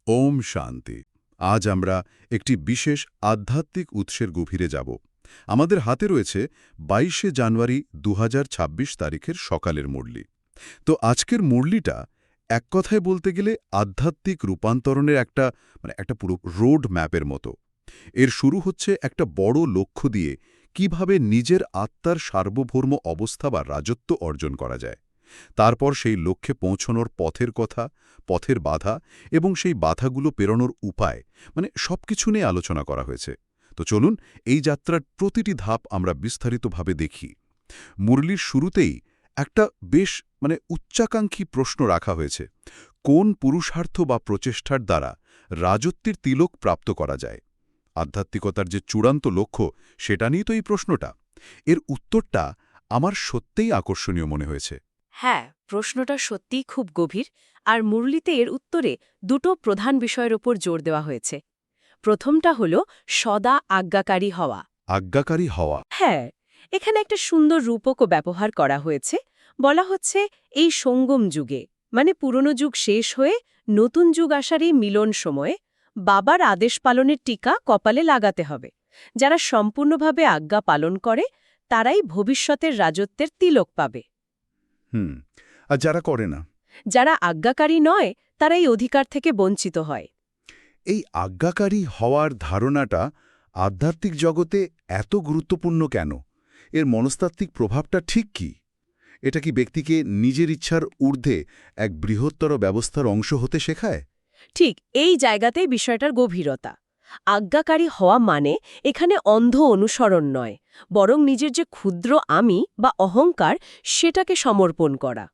ওম শান্তি। আজ আমরা একটি বিশেষ আধ্যাত্মিক উৎসের গভীরে যাব। আমাদের হাতে রয়েছে ২২শে জানুয়ারি ২০২৬ তারিখের সকালের মুরলি। তো আজকের মুরলিটা এক কথায় বলতে গেলে আধ্যাত্মিক রূপান্তরণের একটা পুরো রোড ম্যাপের মতো। এর শুরু হচ্ছে একটা বড় লক্ষ্য দিয়ে কিভাবে নিজের আত্মার সার্বভৌম অবস্থা বা রাজত্ব অর্জন করা যায়। তারপর সেই লক্ষ্যে পৌঁছনোর পথের কথা, পথের বাধা এবং সেই বাধাগুলো পেরোনোর উপায় সবকিছু নিয়ে আলোচনা করা হয়েছে। তো চলুন এই যাত্রার প্রতিটি ধাপ আমরা বিস্তারিতভাবে দেখি। মুরলির শুরুতেই একটা বেশ উচ্চাকাঙ্ক্ষী প্রশ্ন রাখা হয়েছে। কোন পুরুষার্থ বা প্রচেষ্টার দ্বারা রাজত্বের তিলক প্রাপ্ত করা যায়? আধ্যাত্মিকতার যে চূড়ান্ত লক্ষ্য, সেটা নিয়ে তো এই প্রশ্নটা। এর উত্তরটা আমার সত্যিই আকর্ষণীয় মনে হয়েছে। হ্যাঁ, প্রশ্নটা সত্যিই খুব গভীর, আর মুরলিতে এর উত্তরে দুটো প্রধান বিষয়ের ওপর জোর দেওয়া হয়েছে। প্রথমটা হল সদা আজ্ঞাকারী হওয়া। আজ্ঞাকারী হওয়া। হ্যাঁ, এখানে একটা সুন্দর রূপকও ব্যবহার করা হয়েছে। বলা হচ্ছে এই সঙ্গম যুগে, পুরনো যুগ শেষ হয়ে নতুন যুগ আসার এই মিলন সময়ে বাবার আদেশ পালনের টিকা কপালে লাগাতে হবে। যারা সম্পূর্ণভাবে আজ্ঞা পালন করে তারাই ভবিষ্যতের রাজত্বের তিলক পাবে। আর যারা করে না? যারা আজ্ঞাকারী নয় তারা এই অধিকার থেকে বঞ্চিত হয়। এই আজ্ঞাকারী হওয়ার ধারণাটা আধ্যাত্মিক জগতে এত গুরুত্বপূর্ণ কেন? এর মনস্তাত্ত্বিক প্রভাবটা ঠিক কি? এটা কি ব্যক্তিকে নিজের ইচ্ছার ঊর্ধ্বে এক বৃহত্তর ব্যবস্থার অংশ হতে শেখায়? ঠিক এই জায়গাতেই বিষয়টার গভীরতা। আজ্ঞাকারী হওয়া এখানে অন্ধ অনুসরণ নয়, বরং নিজের যে ক্ষুদ্র আমি বা অহংকার সেটাকে সমর্পণ করা।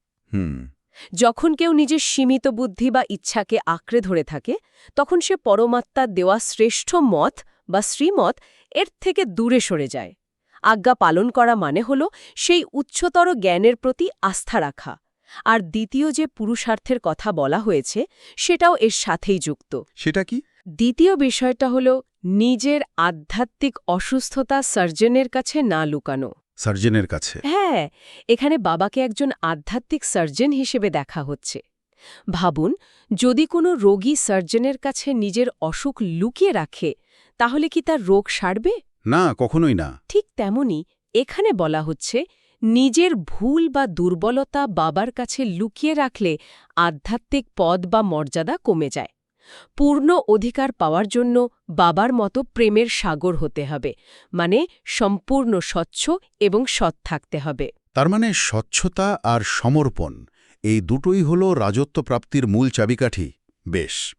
যখন কেউ নিজের সীমিত বুদ্ধি বা ইচ্ছাকে আঁকড়ে ধরে থাকে, তখন সে পরমাত্মার দেওয়া শ্রেষ্ঠ মত বা শ্রীমত এর থেকে দূরে সরে যায়। আজ্ঞা পালন করা হল সেই উচ্চতর জ্ঞানের প্রতি আস্থা রাখা। আর দ্বিতীয় যে পুরুষার্থের কথা বলা হয়েছে সেটাও এর সাথেই যুক্ত। সেটা কি? দ্বিতীয় বিষয়টা হল নিজের আধ্যাত্মিক অসুস্থতা সার্জনের কাছে না লুকানো। সার্জনের কাছে? হ্যাঁ, এখানে বাবাকে একজন আধ্যাত্মিক সার্জন হিসেবে দেখা হচ্ছে। ভাবুন, যদি কোনো রোগী সার্জনের কাছে নিজের অসুখ লুকিয়ে রাখে, তাহলে কি তার রোগ সারবে? না, কখনোই না। ঠিক তেমনি এখানে বলা হচ্ছে নিজের ভুল বা দুর্বলতা বাবার কাছে লুকিয়ে রাখলে আধ্যাত্মিক পদ বা মর্যাদা কমে যায়। পূর্ণ অধিকার পাওয়ার জন্য বাবার মতো প্রেমের সাগর হতে হবে, সম্পূর্ণ স্বচ্ছ এবং সৎ থাকতে হবে। তার স্বচ্ছতা আর সমর্পণ, এই দুটোই হল রাজত্ব প্রাপ্তির মূল চাবিকাঠি। বেশ।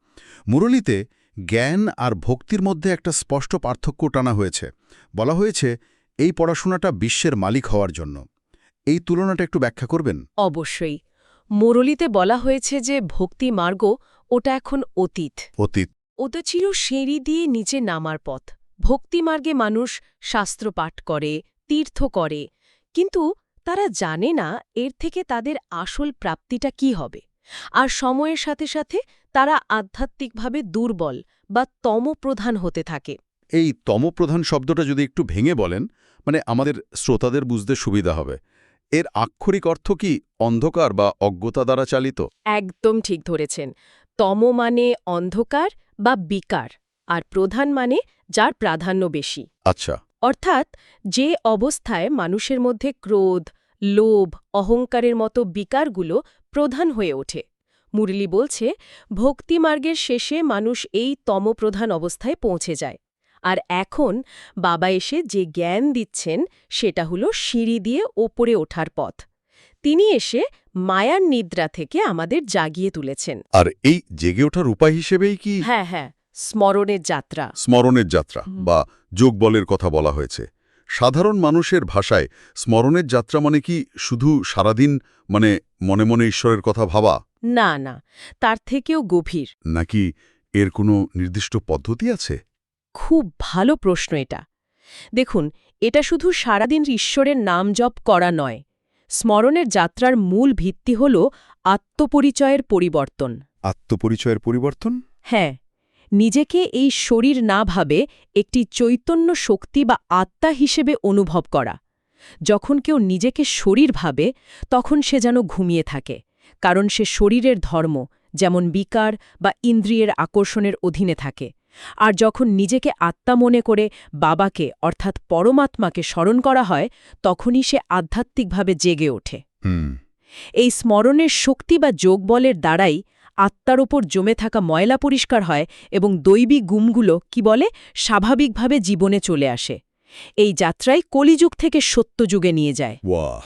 মুরলিতে জ্ঞান আর ভক্তির মধ্যে একটা স্পষ্ট পার্থক্য টানা হয়েছে। বলা হয়েছে এই পড়াশোনাটা বিশ্বের মালিক হওয়ার জন্য। এই তুলনাটা একটু ব্যাখ্যা করবেন? অবশ্যই। মুরলিতে বলা হয়েছে যে ভক্তি মার্গ ওটা এখন অতীত। ওটা ছিল সিঁড়ি দিয়ে নিচে নামার পথ। ভক্তিমার্গে মানুষ শাস্ত্র পাঠ করে, তীর্থ করে, কিন্তু তারা জানে না এর থেকে তাদের আসল প্রাপ্তিটা কি হবে। আর সময়ের সাথে সাথে তারা আধ্যাত্মিকভাবে দুর্বল বা তমপ্রধান হতে থাকে। এই তমপ্রধান শব্দটা যদি একটু ভেঙে বলেন, আমাদের শ্রোতাদের বুঝতে সুবিধা হবে। এর আক্ষরিক অর্থ কি অন্ধকার বা অজ্ঞতা দ্বারা চালিত? একদম ঠিক ধরেছেন। তম অন্ধকার বা বিকার, আর প্রধান যার প্রাধান্য বেশি। আচ্ছা। অর্থাৎ যে অবস্থায় মানুষের মধ্যে ক্রোধ, লোভ, অহংকারের মতো বিকারগুলো প্রধান হয়ে ওঠে। মুরলি বলছে ভক্তিমার্গের শেষে মানুষ এই তমপ্রধান অবস্থায় পৌঁছে যায়। আর এখন বাবা এসে যে জ্ঞান দিচ্ছেন সেটা হলো সিঁড়ি দিয়ে ওপরে ওঠার পথ। তিনি এসে মায়ার নিদ্রা থেকে আমাদের জাগিয়ে তুলেছেন। আর এই জেগে ওঠার উপায় হিসেবেই কি? হ্যাঁ, স্মরণের যাত্রা। স্মরণের যাত্রা বা যোগবলের কথা বলা হয়েছে। সাধারণ মানুষের ভাষায় স্মরণের যাত্রা কি শুধু সারাদিন মনে মনে ঈশ্বরের কথা ভাবা? না, তার থেকেও গভীর। নাকি এর কোনো নির্দিষ্ট পদ্ধতি আছে? খুব ভালো প্রশ্ন এটা। দেখুন, এটা শুধু সারাদিন ঈশ্বরের নাম জপ করা নয়। স্মরণের যাত্রার মূল ভিত্তি হল আত্মপরিচয়ের পরিবর্তন। আত্মপরিচয়ের পরিবর্তন? হ্যাঁ, নিজেকে এই শরীর না ভাবে একটি চৈতন্য শক্তি বা আত্মা হিসেবে অনুভব করা। যখন কেউ নিজেকে শরীর ভাবে, তখন সে যেন ঘুমিয়ে থাকে, কারণ সে শরীরের ধর্ম, যেমন বিকার বা ইন্দ্রিয়ের আকর্ষণের অধীনে থাকে। আর যখন নিজেকে আত্মা মনে করে বাবাকে অর্থাৎ পরমাত্মাকে স্মরণ করা হয়, তখনই সে আধ্যাত্মিকভাবে জেগে ওঠে। হুম। এই স্মরণের শক্তি বা যোগবলের দ্বারাই আত্মার ওপর জমে থাকা ময়লা পরিষ্কার হয় এবং দৈবিক গুণগুলো কি বলে স্বাভাবিকভাবে জীবনে চলে আসে। এই যাত্রাই কলিযুগ থেকে সত্যযুগে নিয়ে যায়। ওয়াহ!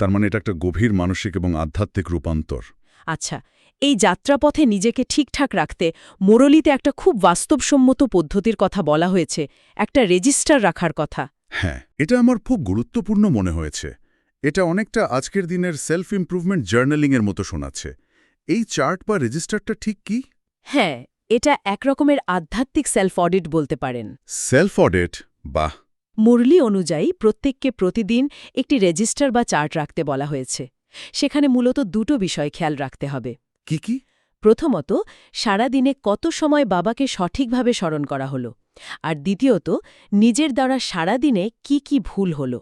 তার মানে এটা একটা গভীর মানসিক এবং আধ্যাত্মিক রূপান্তর। আচ্ছা, এই যাত্রাপথে নিজেকে ঠিকঠাক রাখতে মুরলীতে একটা খুব বাস্তবসম্মত পদ্ধতির কথা বলা হয়েছে, একটা রেজিস্টার রাখার কথা। হ্যাঁ, এটা আমার খুব গুরুত্বপূর্ণ মনে হয়েছে। এটা অনেকটা আজকের দিনের সেলফ ইমপ্রুভমেন্ট জার্নালিংয়ের মতো শোনাচ্ছে। এই চার্ট বা রেজিস্টারটা ঠিক কি? হ্যাঁ, এটা একরকমের আধ্যাত্মিক সেলফ অডিট বলতে পারেন। Self audit? বাহ! মুরলী অনুযায়ী প্রত্যেককে প্রতিদিন একটি রেজিস্টার বা চার্ট রাখতে বলা হয়েছে। সেখানে মূলত দুটো বিষয় খেয়াল রাখতে হবে। কি কি? প্রথমত, সারাদিনে কত সময় বাবাকে সঠিকভাবে স্মরণ করা হলো, আর দ্বিতীয়ত, নিজের দ্বারা সারাদিনে কি কি ভুল হলো।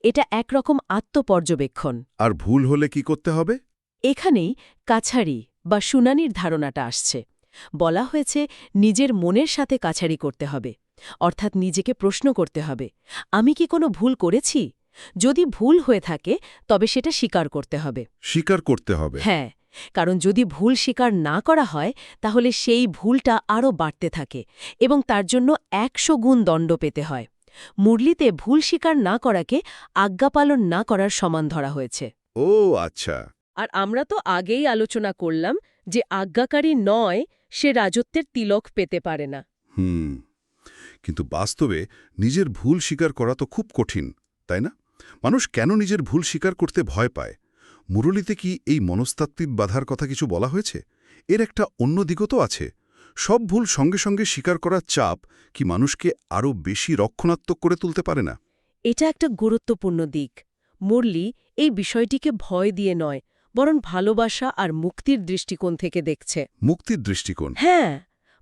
এটা একরকম আত্মপর্যবেক্ষণ। আর ভুল হলে কি করতে হবে? এখানেই কাছারি বা শুনানির ধারণাটা আসছে। বলা হয়েছে নিজের মনের সাথে কাছারি করতে হবে, অর্থাৎ নিজেকে প্রশ্ন করতে হবে, আমি কি কোনো ভুল করেছি? যদি ভুল হয়ে থাকে তবে সেটা স্বীকার করতে হবে। স্বীকার করতে হবে। হ্যাঁ, কারণ যদি ভুল স্বীকার না করা হয় তাহলে সেই ভুলটা আরও বাড়তে থাকে এবং তার জন্য ১০০ গুণ দণ্ড পেতে হয়। মুরলীতে ভুল স্বীকার না করাকে আজ্ঞা পালন না করার সমান ধরা হয়েছে। ও আচ্ছা। আর আমরা তো আগেই আলোচনা করলাম যে আজ্ঞাকারী নয় সে রাজত্বের তিলক পেতে পারে না। হুম। কিন্তু বাস্তবে নিজের ভুল স্বীকার করা তো খুব কঠিন, তাই না? মানুষ কেন নিজের ভুল স্বীকার করতে ভয় পায়? মুরলীতে কি এই মনস্তাত্ত্বিক বাধার কথা কিছু বলা হয়েছে? এর একটা অন্য দিকও তো আছে। সব ভুল সঙ্গে সঙ্গে স্বীকার করার চাপ কি মানুষকে আরও বেশি রক্ষণাত্মক করে তুলতে পারে না? এটা একটা গুরুত্বপূর্ণ দিক। মুরলী এই বিষয়টিকে ভয় দিয়ে নয়, বরং ভালোবাসা আর মুক্তির দৃষ্টিকোণ থেকে দেখছে। মুক্তির দৃষ্টিকোণ? হ্যাঁ,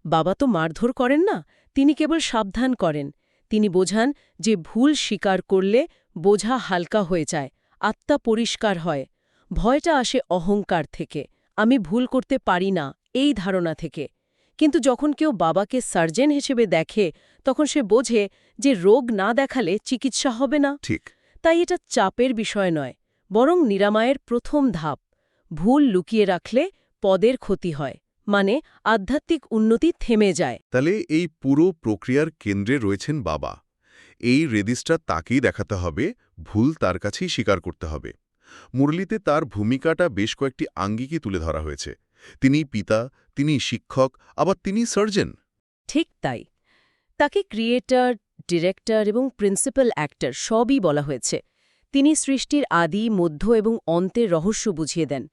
বাবা তো মারধর করেন না, তিনি কেবল সাবধান করেন। তিনি বোঝান যে ভুল স্বীকার করলে বোঝা হালকা হয়ে যায়, আত্মা পরিষ্কার হয়। ভয়টা আসে অহংকার থেকে, আমি ভুল করতে পারি না এই ধারণা থেকে। কিন্তু যখন কেউ বাবাকে সার্জন হিসেবে দেখে তখন সে বোঝে যে রোগ না দেখালে চিকিৎসা হবে না। ঠিক। তাই এটা চাপের বিষয় নয়, বরং নিরাময়ের প্রথম ধাপ। ভুল লুকিয়ে রাখলে পদের ক্ষতি হয়, মানে আধ্যাত্মিক উন্নতি থেমে যায়। তাহলে এই পুরো প্রক্রিয়ার কেন্দ্রে রয়েছেন বাবা। এই রেজিস্টার তাকেই দেখাতে হবে, ভুল তার কাছেই স্বীকার করতে হবে। মুরলীতে তার ভূমিকাটা বেশ কয়েকটি আঙ্গিকে তুলে ধরা হয়েছে। তিনি পিতা, তিনি শিক্ষক, আবার তিনি সার্জন। ঠিক তাই। তাকে ক্রিয়েটর, ডিরেক্টর এবং প্রিন্সিপাল অ্যাক্টর সবই বলা হয়েছে। তিনি সৃষ্টির আদি, মধ্য এবং অন্তের রহস্য বুঝিয়ে দেন।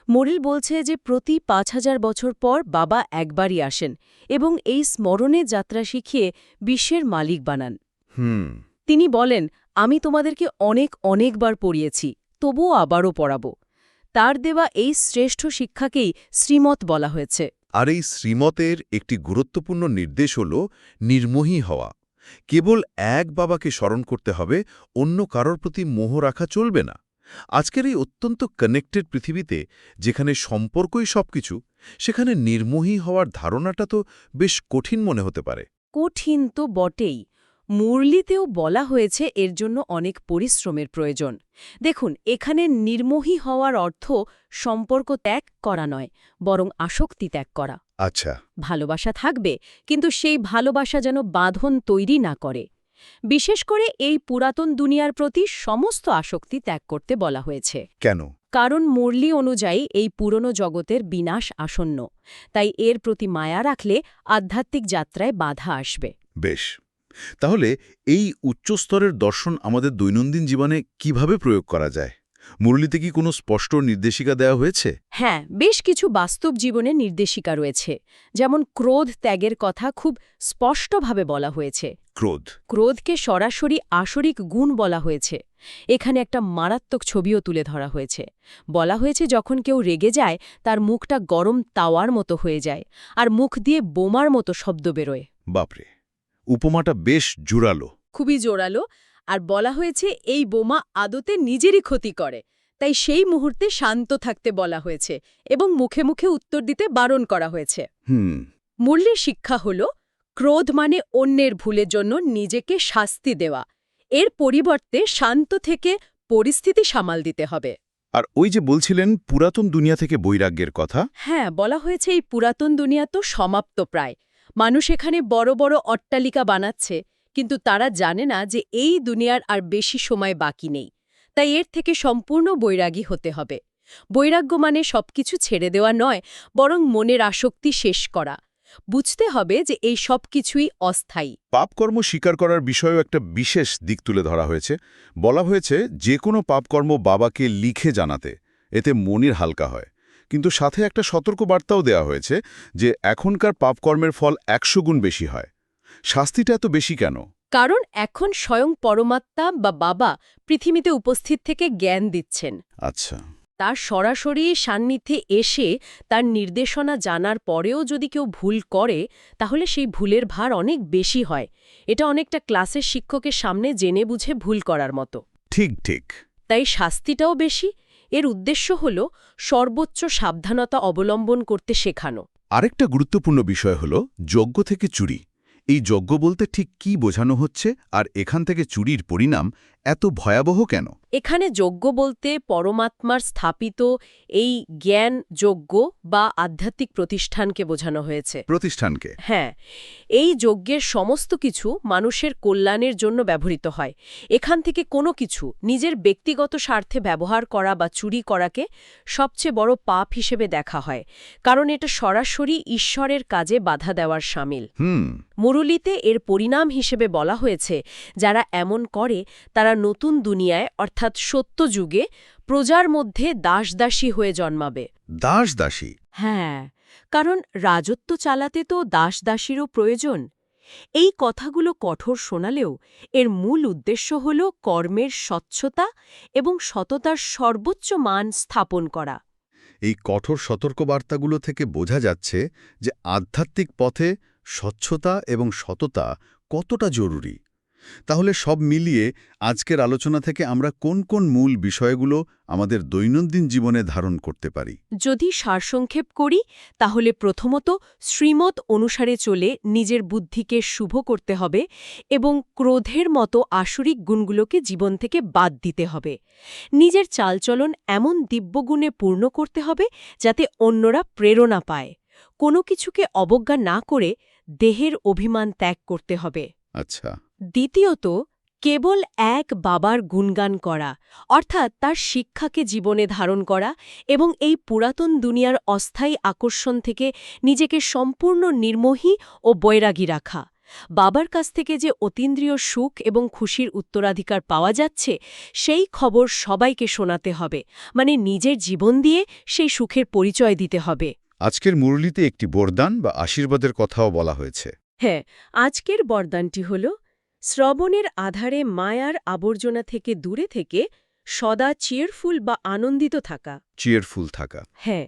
মরিল বলছে যে প্রতি ৫,০০০ বছর পর বাবা একবারই আসেন এবং এই স্মরণে যাত্রা শিখিয়ে বিশ্বের মালিক বানান। তিনি বলেন, আমি তোমাদেরকে অনেকবার পড়িয়েছি, তবুও আবারও পড়াবো। তার দেওয়া এই শ্রেষ্ঠ শিক্ষাকেই শ্রীমত বলা হয়েছে। আর এই শ্রীমতের একটি গুরুত্বপূর্ণ নির্দেশ হল নির্মোহী হওয়া। কেবল এক বাবাকে স্মরণ করতে হবে, অন্য কারোর প্রতি মোহ রাখা চলবে না। আজকের এই অত্যন্ত কানেক্টেড পৃথিবীতে, যেখানে সম্পর্কই সবকিছু, সেখানে নির্মোহী হওয়ার ধারণাটা তো বেশ কঠিন মনে হতে পারে। কঠিন তো বটেই। মুরলীতেও বলা হয়েছে এর জন্য অনেক পরিশ্রমের প্রয়োজন। দেখুন, এখানে নির্মোহী হওয়ার অর্থ সম্পর্ক ত্যাগ করা নয়, বরং আসক্তি ত্যাগ করা। আচ্ছা। ভালোবাসা থাকবে, কিন্তু সেই ভালোবাসা যেন বাঁধন তৈরি না করে। বিশেষ করে এই পুরাতন দুনিয়ার প্রতি সমস্ত আসক্তি ত্যাগ করতে বলা হয়েছে। কেন? কারণ মুরলী অনুযায়ী এই পুরনো জগতের বিনাশ আসন্ন। তাই এর প্রতি মায়া রাখলে আধ্যাত্মিক যাত্রায় বাধা আসবে। বেশ। তাহলে এই উচ্চস্তরের দর্শন আমাদের দৈনন্দিন জীবনে কিভাবে প্রয়োগ করা যায়? মুরলীতে কি কোনো স্পষ্ট নির্দেশিকা দেওয়া হয়েছে? হ্যাঁ, বেশ কিছু বাস্তব জীবনের নির্দেশিকা রয়েছে। যেমন ক্রোধ ত্যাগের কথা খুব স্পষ্টভাবে বলা হয়েছে। ক্রোধ? ক্রোধকে সরাসরি আসরিক গুণ বলা হয়েছে। এখানে একটা মারাত্মক ছবিও তুলে ধরা হয়েছে। বলা হয়েছে যখন কেউ রেগে যায় তার মুখটা গরম তাওয়ার মতো হয়ে যায়, আর মুখ দিয়ে বোমার মতো শব্দ বেরোয়। বাপরে, উপমাটা বেশ জোরালো। খুবই জোরালো। আর বলা হয়েছে এই বোমা আদতে নিজেরই ক্ষতি করে, তাই সেই মুহূর্তে শান্ত থাকতে বলা হয়েছে এবং মুখে মুখে উত্তর দিতে বারণ করা হয়েছে। হুম। মূল্যের শিক্ষা হল ক্রোধ মানে অন্যের ভুলের জন্য নিজেকে শাস্তি দেওয়া, এর পরিবর্তে শান্ত থেকে পরিস্থিতি সামাল দিতে হবে। আর ওই যে বলছিলেন পুরাতন দুনিয়া থেকে বৈরাগ্যের কথা। হ্যাঁ, বলা হয়েছে এই পুরাতন দুনিয়া তো সমাপ্ত প্রায়। মানুষ এখানে বড় বড় অট্টালিকা বানাচ্ছে, কিন্তু তারা জানে না যে এই দুনিয়ার আর বেশি সময় বাকি নেই। তাই এর থেকে সম্পূর্ণ বৈরাগী হতে হবে। বৈরাগ্য মানে সবকিছু ছেড়ে দেওয়া নয়, বরং মনের আসক্তি শেষ করা। বুঝতে হবে যে এই সব কিছুই অস্থায়ী। পাপকর্ম স্বীকার করার বিষয়েও একটা বিশেষ দিক তুলে ধরা হয়েছে। বলা হয়েছে যে কোনো পাপকর্ম বাবাকে লিখে জানাতে, এতে মনির হালকা হয়। কিন্তু সাথে একটা সতর্কবার্তাও দেওয়া হয়েছে যে এখনকার পাপকর্মের ফল 100 গুণ বেশি হয়। শাস্তিটা এত বেশি কেন? কারণ এখন স্বয়ং পরমাত্মা বা বাবা পৃথিবীতে উপস্থিত থেকে জ্ঞান দিচ্ছেন। আচ্ছা। তার সরাসরি সান্নিধ্যে এসে তার নির্দেশনা জানার পরেও যদি কেউ ভুল করে, তাহলে সেই ভুলের ভার অনেক বেশি হয়। এটা অনেকটা ক্লাসের শিক্ষকের সামনে জেনে বুঝে ভুল করার মতো। ঠিক ঠিক। তাই শাস্তিটাও বেশি। এর উদ্দেশ্য হল সর্বোচ্চ সাবধানতা অবলম্বন করতে শেখানো। আরেকটা গুরুত্বপূর্ণ বিষয় হল যজ্ঞ থেকে চুরি। এই যজ্ঞ বলতে ঠিক কি বোঝানো হচ্ছে, আর এখান থেকে চুরির পরিণাম এত ভয়াবহ কেন? এখানে যজ্ঞ বলতে পরমাত্মার স্থাপিত এই জ্ঞান যজ্ঞ বা আধ্যাত্মিক প্রতিষ্ঠানকে বোঝানো হয়েছে। প্রতিষ্ঠানকে? হ্যাঁ, এই যজ্ঞের সমস্ত কিছু মানুষের কল্যাণের জন্য ব্যবহৃত হয়। এখান থেকে কোনো কিছু নিজের ব্যক্তিগত স্বার্থে ব্যবহার করা বা চুরি করাকে সবচেয়ে বড় পাপ হিসেবে দেখা হয়, কারণ এটা সরাসরি ঈশ্বরের কাজে বাধা দেওয়ার শামিল। মুরুলিতে এর পরিণাম হিসেবে বলা হয়েছে, যারা এমন করে তারা নতুন দুনিয়ায় অর্থাৎ সত্য যুগে প্রজার মধ্যে দাসদাসী হয়ে জন্মাবে। দাসদাসী? হ্যাঁ, কারণ রাজত্ব চালাতে তো দাসদাসীরও প্রয়োজন। এই কথাগুলো কঠোর শোনালেও এর মূল উদ্দেশ্য হল কর্মের স্বচ্ছতা এবং সততার সর্বোচ্চ মান স্থাপন করা। এই কঠোর সতর্কবার্তাগুলো থেকে বোঝা যাচ্ছে যে আধ্যাত্মিক পথে স্বচ্ছতা এবং সততা কতটা জরুরি। তাহলে সব মিলিয়ে আজকের আলোচনা থেকে আমরা কোন কোন মূল বিষয়গুলো আমাদের দৈনন্দিন জীবনে ধারণ করতে পারি? যদি সারসংক্ষেপ করি, তাহলে প্রথমত শ্রীমত অনুসারে চলে নিজের বুদ্ধিকে শুভ করতে হবে এবং ক্রোধের মতো আসরিক গুণগুলোকে জীবন থেকে বাদ দিতে হবে। নিজের চালচলন এমন দিব্যগুণে পূর্ণ করতে হবে যাতে অন্যরা প্রেরণা পায়। কোনো কিছুকে অবজ্ঞা না করে দেহের অভিমান ত্যাগ করতে হবে। আচ্ছা। দ্বিতীয়ত, কেবল এক বাবার গুণগান করা, অর্থাৎ তার শিক্ষাকে জীবনে ধারণ করা এবং এই পুরাতন দুনিয়ার অস্থায়ী আকর্ষণ থেকে নিজেকে সম্পূর্ণ নির্মোহী ও বৈরাগী রাখা। বাবার কাছ থেকে যে অতীন্দ্রিয় সুখ এবং খুশির উত্তরাধিকার পাওয়া যাচ্ছে, সেই খবর সবাইকে শোনাতে হবে, মানে নিজের জীবন দিয়ে সেই সুখের পরিচয় দিতে হবে। আজকের মুরলিতে একটি বরদান বা আশীর্বাদের কথাও বলা হয়েছে। হ্যাঁ, আজকের বরদানটি হল শ্রবণের আধারে মায়ার আবর্জনা থেকে দূরে থেকে সদা চিয়ারফুল বা আনন্দিত থাকা। চিয়ারফুল থাকা? হ্যাঁ,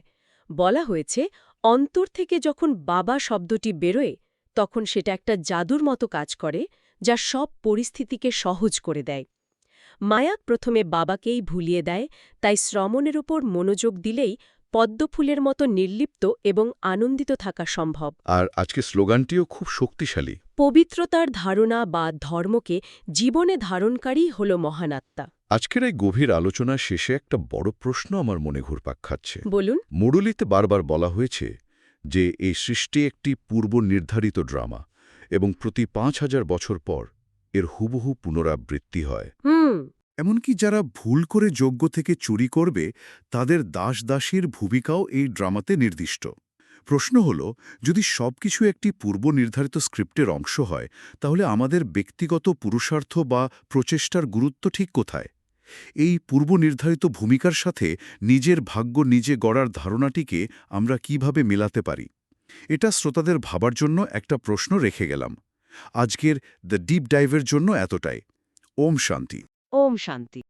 বলা হয়েছে অন্তর থেকে যখন বাবা শব্দটি বেরোয়, তখন সেটা একটা জাদুর মতো কাজ করে, যা সব পরিস্থিতিকে সহজ করে দেয়। মায়া প্রথমে বাবাকেই ভুলিয়ে দেয়, তাই শ্রবণের ওপর মনোযোগ দিলেই পদ্মফুলের মতো নির্লিপ্ত এবং আনন্দিত থাকা সম্ভব। আর আজকের স্লোগানটিও খুব শক্তিশালী। পবিত্রতার ধারণা বা ধর্মকে জীবনে ধারণকারী হল মহান আত্মা। আজকের এই গভীর আলোচনার শেষে একটা বড় প্রশ্ন আমার মনে ঘুরপাক খাচ্ছে। বলুন। মুরলিতে বারবার বলা হয়েছে যে এই সৃষ্টি একটি পূর্ব নির্ধারিত ড্রামা এবং প্রতি ৫,০০০ বছর পর এর হুবহু পুনরাবৃত্তি হয়। এমনকি যারা ভুল করে যজ্ঞ থেকে চুরি করবে, তাদের দাসদাসীর ভূমিকাও এই ড্রামাতে নির্দিষ্ট। প্রশ্ন হল, যদি সবকিছু একটি পূর্ব নির্ধারিত স্ক্রিপ্টের অংশ হয়, তাহলে আমাদের ব্যক্তিগত পুরুষার্থ বা প্রচেষ্টার গুরুত্ব ঠিক কোথায়? এই পূর্ব নির্ধারিত ভূমিকার সাথে নিজের ভাগ্য নিজে গড়ার ধারণাটিকে আমরা কিভাবে মেলাতে পারি? এটা শ্রোতাদের ভাবার জন্য একটা প্রশ্ন রেখে গেলাম। আজকের দ্য ডিপ ডাইভের জন্য এতটাই। ওম শান্তি। ওম শান্তি।